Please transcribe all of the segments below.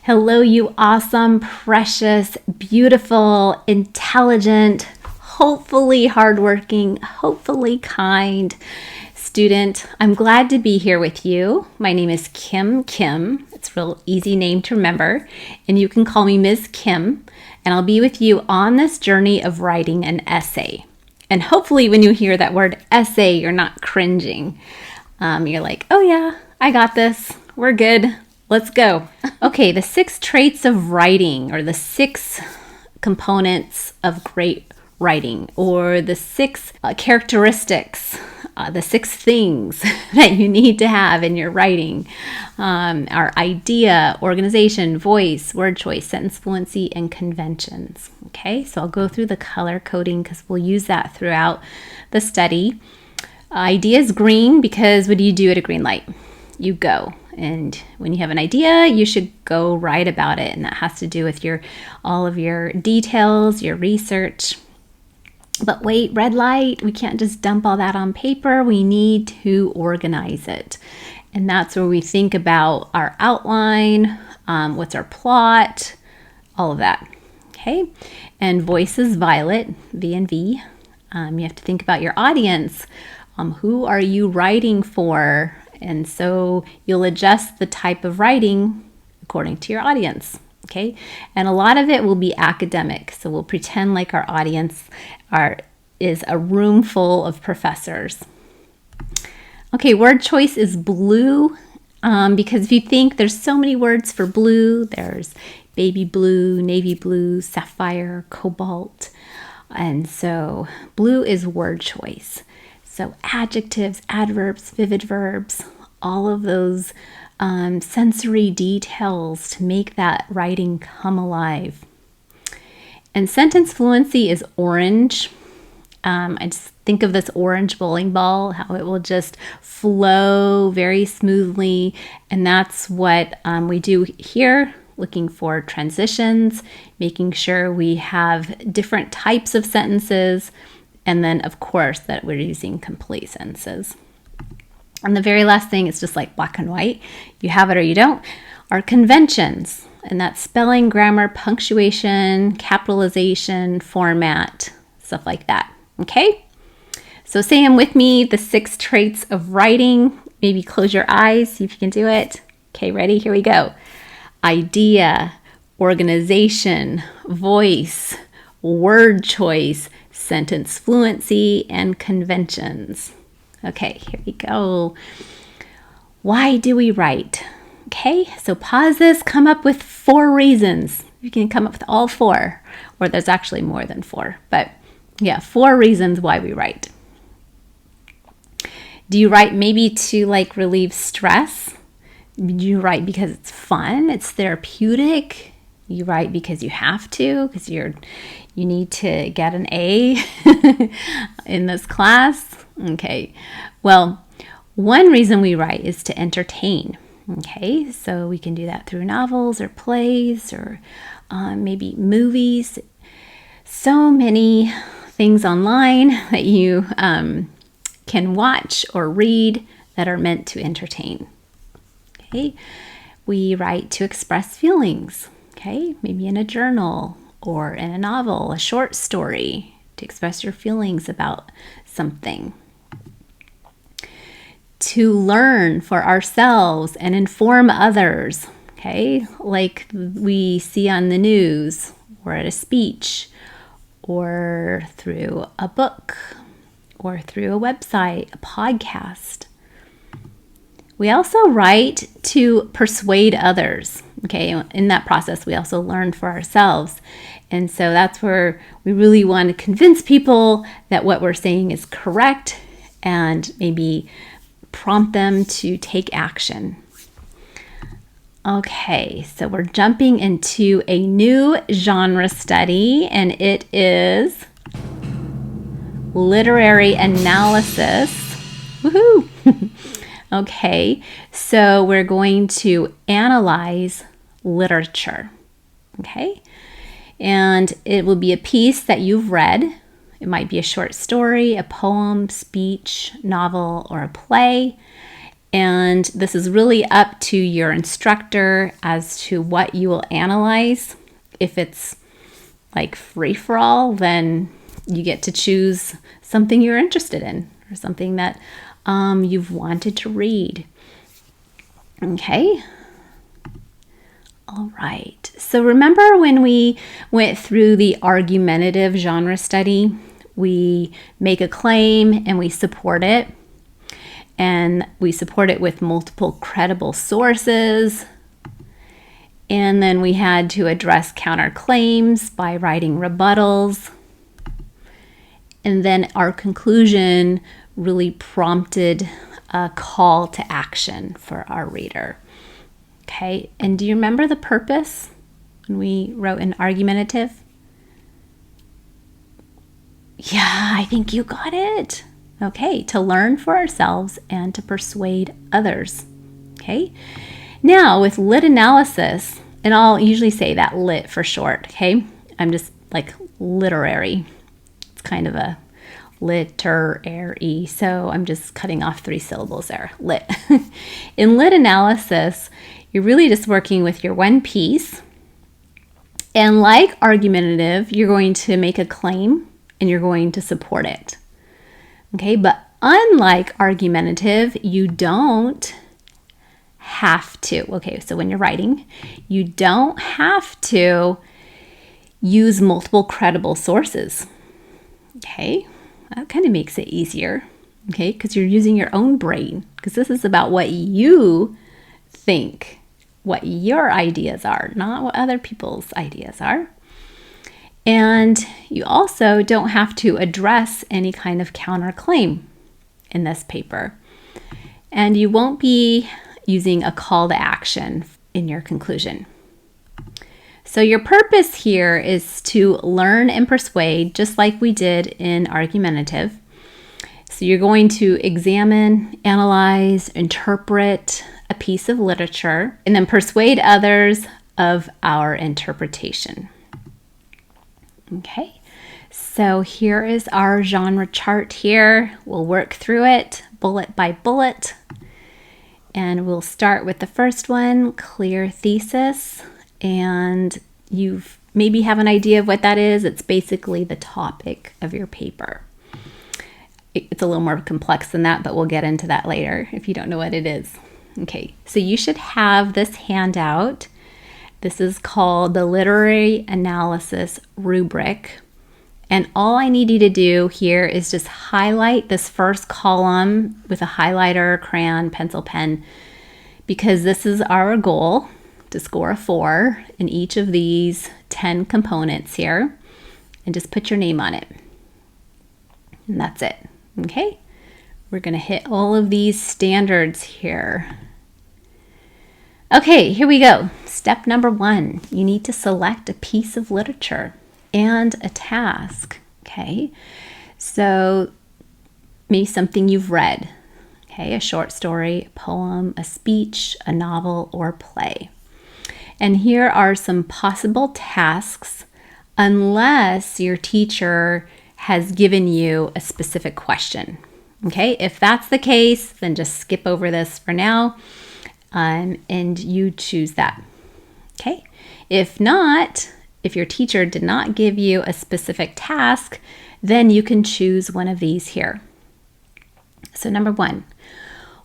Hello, you awesome, precious, beautiful, intelligent, hopefully hardworking, hopefully kind student. I'm glad to be here with you. My name is Kim. It's a real easy name to remember, and you can call me Ms. Kim, and I'll be with you on this journey of writing an essay. And hopefully when you hear that word essay, you're not cringing. You're like, oh yeah, I got this. We're good. Let's go. Okay, the 6 traits of writing, or the 6 components of great writing, or the 6 characteristics, the 6 things that you need to have in your writing are idea, organization, voice, word choice, sentence fluency, and conventions. Okay, so I'll go through the color coding because we'll use that throughout the study. Idea is green because what do you do at a green light? You go. And when you have an idea, you should go write about it. And that has to do with all of your details, your research. But wait, red light, we can't just dump all that on paper. We need to organize it. And that's where we think about our outline, what's our plot, all of that. Okay. And voice is violet, V and V. You have to think about your audience. Who are you writing for? And so you'll adjust the type of writing according to your audience, okay? And a lot of it will be academic. So we'll pretend like our audience is a room full of professors. Okay, word choice is blue because if you think there's so many words for blue, there's baby blue, navy blue, sapphire, cobalt. And so blue is word choice. So adjectives, adverbs, vivid verbs, all of those sensory details to make that writing come alive. And sentence fluency is orange. I just think of this orange bowling ball, how it will just flow very smoothly. And that's what we do here, looking for transitions, making sure we have different types of sentences. And then, of course, that we're using complete sentences. And the very last thing is just like black and white. You have it or you don't. Are conventions. And that's spelling, grammar, punctuation, capitalization, format, stuff like that. Okay? So say them with me, the 6 traits of writing. Maybe close your eyes, see if you can do it. Okay, ready? Here we go. Idea, organization, voice, word choice, sentence fluency, and conventions. Okay, here we go. Why do we write? Okay, so pause this, come up with 4 reasons. You can come up with all 4, or there's actually more than 4, but yeah, 4 reasons why we write. Do you write maybe to relieve stress? Do you write because it's fun, it's therapeutic? You write because you have to, because you need to get an A in this class. Okay, well, one reason we write is to entertain. Okay, so we can do that through novels or plays or maybe movies. So many things online that you can watch or read that are meant to entertain. Okay, we write to express feelings. Okay, maybe in a journal or in a novel, a short story, to express your feelings about something. To learn for ourselves and inform others, okay, like we see on the news or at a speech or through a book or through a website, a podcast. We also write to persuade others. Okay, in that process, we also learn for ourselves. And so that's where we really want to convince people that what we're saying is correct and maybe prompt them to take action. Okay, so we're jumping into a new genre study, and it is literary analysis. Woohoo! Okay, so we're going to analyze literature, okay? And it will be a piece that you've read. It might be a short story, a poem, speech, novel, or a play. And this is really up to your instructor as to what you will analyze. If it's like free-for-all, then you get to choose something you're interested in or something that you've wanted to read. Okay. All right. So remember when we went through the argumentative genre study, we make a claim and we support it. And we support it with multiple credible sources. And then we had to address counterclaims by writing rebuttals. And then our conclusion really prompted a call to action for our reader. Okay, and do you remember the purpose when we wrote an argumentative? Yeah, I think you got it. Okay, to learn for ourselves and to persuade others. Okay, now with lit analysis, and I'll usually say that lit for short, okay? I'm just like literary. It's kind of a literary, so I'm just cutting off 3 syllables there, lit. In lit analysis, you're really just working with your one piece. And like argumentative, you're going to make a claim and you're going to support it. Okay, but unlike argumentative, you don't have to. Okay, so when you're writing, you don't have to use multiple credible sources. Okay, that kind of makes it easier. Okay, because you're using your own brain, because this is about what you think, what your ideas are, not what other people's ideas are. And you also don't have to address any kind of counterclaim in this paper. And you won't be using a call to action in your conclusion. So your purpose here is to learn and persuade, just like we did in argumentative. So you're going to examine, analyze, interpret a piece of literature, and then persuade others of our interpretation. Okay, so here is our genre chart here. We'll work through it bullet by bullet. And we'll start with the first one, clear thesis. And you maybe have an idea of what that is. It's basically the topic of your paper. It's a little more complex than that, but we'll get into that later if you don't know what it is. Okay, so you should have this handout. This is called the Literary Analysis Rubric. And all I need you to do here is just highlight this first column with a highlighter, crayon, pencil, pen, because this is our goal, to score a 4 in each of these 10 components here. And just put your name on it. And that's it. Okay? We're going to hit all of these standards here. Okay, here we go. Step number 1, you need to select a piece of literature and a task. Okay, so maybe something you've read. Okay, a short story, a poem, a speech, a novel, or play. And here are some possible tasks unless your teacher has given you a specific question. Okay, if that's the case, then just skip over this for now. And you choose that. Okay. If not, if your teacher did not give you a specific task, then you can choose one of these here. So number 1,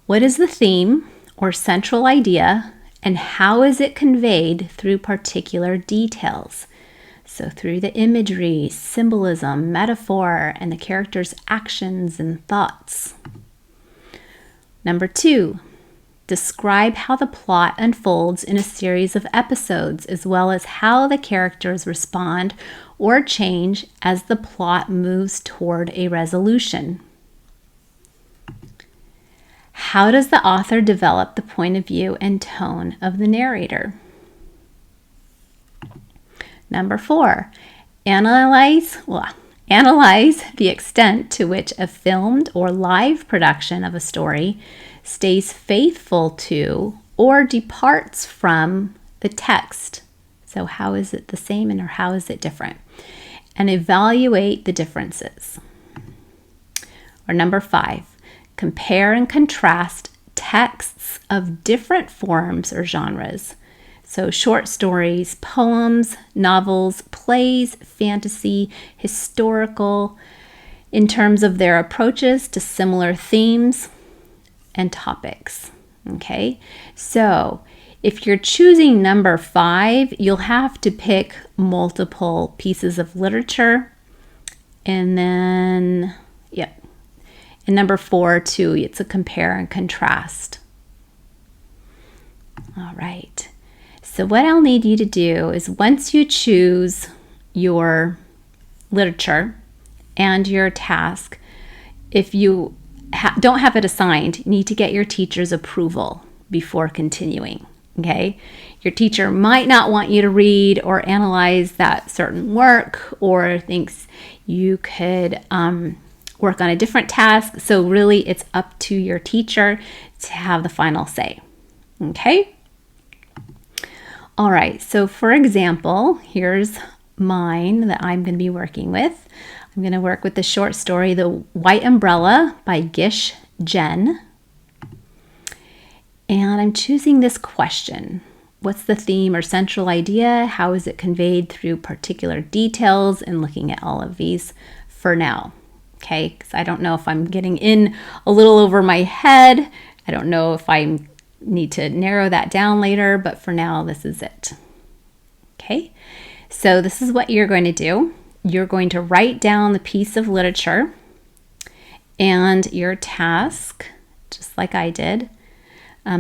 what is the theme or central idea and how is it conveyed through particular details? So through the imagery, symbolism, metaphor, and the character's actions and thoughts. Number 2, describe how the plot unfolds in a series of episodes, as well as how the characters respond or change as the plot moves toward a resolution. How does the author develop the point of view and tone of the narrator? Number 4, analyze the extent to which a filmed or live production of a story stays faithful to or departs from the text. So how is it the same or how is it different? And evaluate the differences. Or number 5, compare and contrast texts of different forms or genres. So short stories, poems, novels, plays, fantasy, historical, in terms of their approaches to similar themes and topics. Okay, so if you're choosing number 5, you'll have to pick multiple pieces of literature. And then, and number 4 too, it's a compare and contrast. All right. So what I'll need you to do is once you choose your literature and your task, if you don't have it assigned, you need to get your teacher's approval before continuing. Okay, your teacher might not want you to read or analyze that certain work, or thinks you could work on a different task. So really, it's up to your teacher to have the final say. Okay. All right. So for example, here's mine that I'm going to be working with. I'm going to work with the short story, The White Umbrella by Gish Jen. And I'm choosing this question. What's the theme or central idea? How is it conveyed through particular details? And looking at all of these for now. Okay, because I don't know if I'm getting in a little over my head. I don't know if I need to narrow that down later, but for now, this is it. Okay, so this is what you're going to do. You're going to write down the piece of literature and your task, just like I did.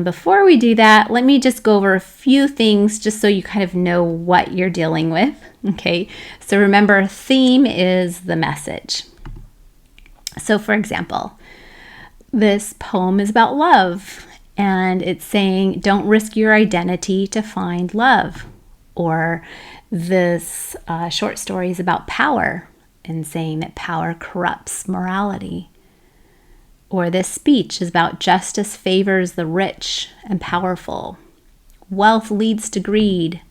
Before we do that, let me just go over a few things just so you kind of know what you're dealing with. Okay, so remember, theme is the message. So for example, this poem is about love, and it's saying, don't risk your identity to find love. Or this short story is about power and saying that power corrupts morality. Or this speech is about justice favors the rich and powerful. Wealth leads to greed.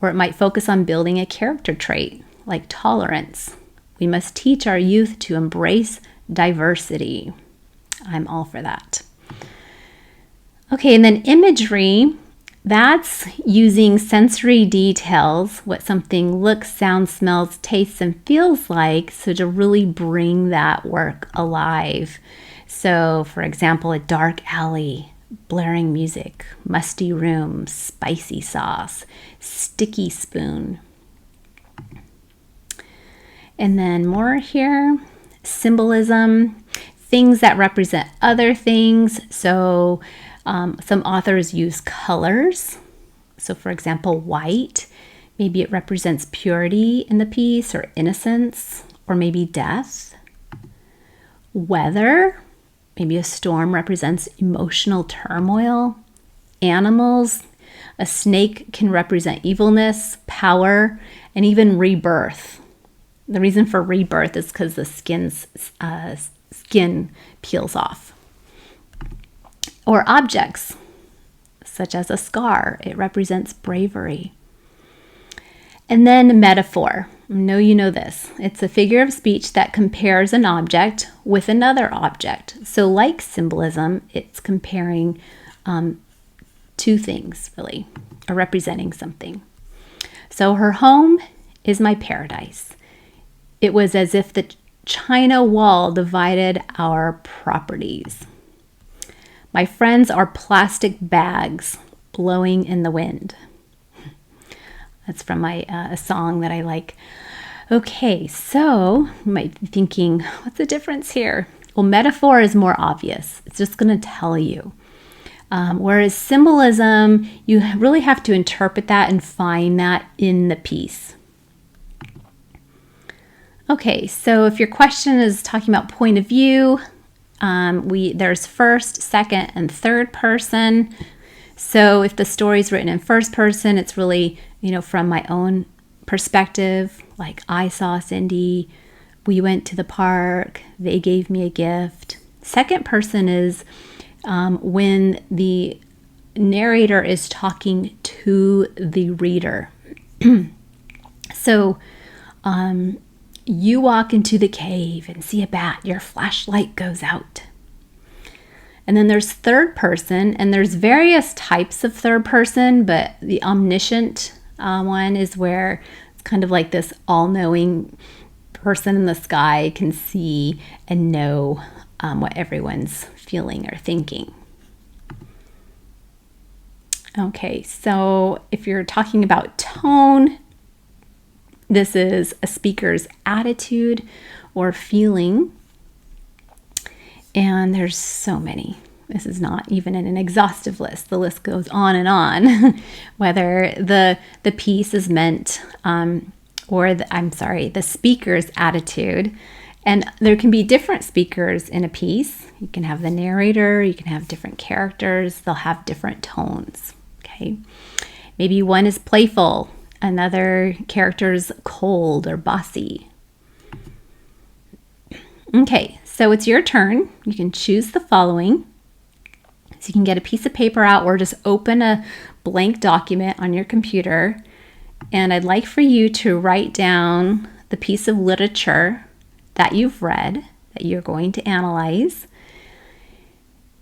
Or it might focus on building a character trait like tolerance. We must teach our youth to embrace diversity. I'm all for that. Okay, and then imagery, that's using sensory details, what something looks, sounds, smells, tastes, and feels like, so to really bring that work alive. So, for example, a dark alley, blaring music, musty room, spicy sauce, sticky spoon. And then more here, symbolism, things that represent other things. So some authors use colors. So for example, white, maybe it represents purity in the piece, or innocence, or maybe death. Weather, maybe a storm represents emotional turmoil. Animals, a snake can represent evilness, power, and even rebirth. The reason for rebirth is because the skin peels off. Or objects, such as a scar. It represents bravery. And then metaphor. I know you know this. It's a figure of speech that compares an object with another object. So like symbolism, it's comparing two things, really, or representing something. So her home is my paradise. It was as if the China wall divided our properties. My friends are plastic bags blowing in the wind. That's from a song that I like. Okay, so you might be thinking, what's the difference here? Well, metaphor is more obvious. It's just going to tell you. Whereas symbolism, you really have to interpret that and find that in the piece. Okay, so if your question is talking about point of view, there's first, second, and third person. So if the story is written in first person, it's really, from my own perspective, like I saw Cindy, we went to the park, they gave me a gift. Second person is when the narrator is talking to the reader. So you walk into the cave and see a bat, your flashlight goes out. And then there's third person, and there's various types of third person, but the omniscient one is where it's kind of like this all-knowing person in the sky can see and know what everyone's feeling or thinking. Okay, so if you're talking about tone, this is a speaker's attitude or feeling. And there's so many. This is not even an exhaustive list. The list goes on and on. Whether the piece is meant, the speaker's attitude. And there can be different speakers in a piece. You can have the narrator, you can have different characters. They'll have different tones. Okay. Maybe one is playful, another character's cold or bossy. Okay, so it's your turn. You can choose the following. So you can get a piece of paper out or just open a blank document on your computer. And I'd like for you to write down the piece of literature that you've read, that you're going to analyze.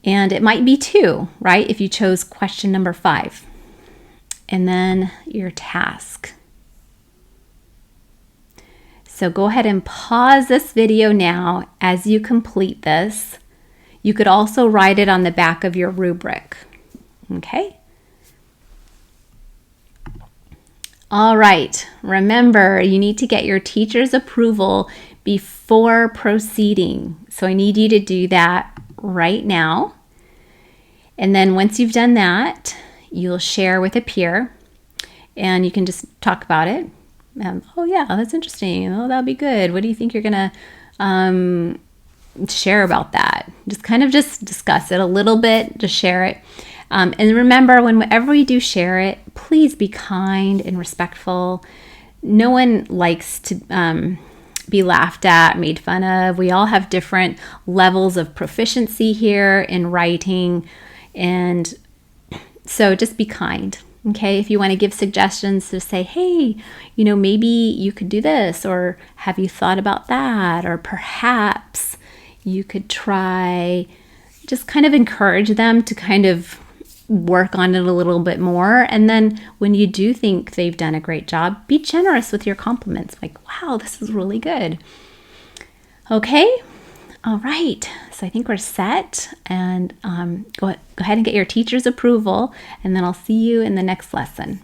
And it might be 2, right? If you chose question number 5. And then your task. So go ahead and pause this video now as you complete this. You could also write it on the back of your rubric. Okay? All right. Remember, you need to get your teacher's approval before proceeding. So I need you to do that right now. And then once you've done that, you'll share with a peer and you can just talk about it. Oh yeah, that's interesting. Oh, that'll be good. What do you think you're gonna share about that? Just discuss it a little bit, just share it. And remember, whenever we do share it, please be kind and respectful. No one likes to be laughed at, made fun of. We all have different levels of proficiency here in writing, and so just be kind, okay? If you want to give suggestions, to say, hey, maybe you could do this, or have you thought about that? Or perhaps you could try, just kind of encourage them to kind of work on it a little bit more. And then when you do think they've done a great job, be generous with your compliments. Like, wow, this is really good. Okay. All right, so I think we're set, and go ahead and get your teacher's approval, and then I'll see you in the next lesson.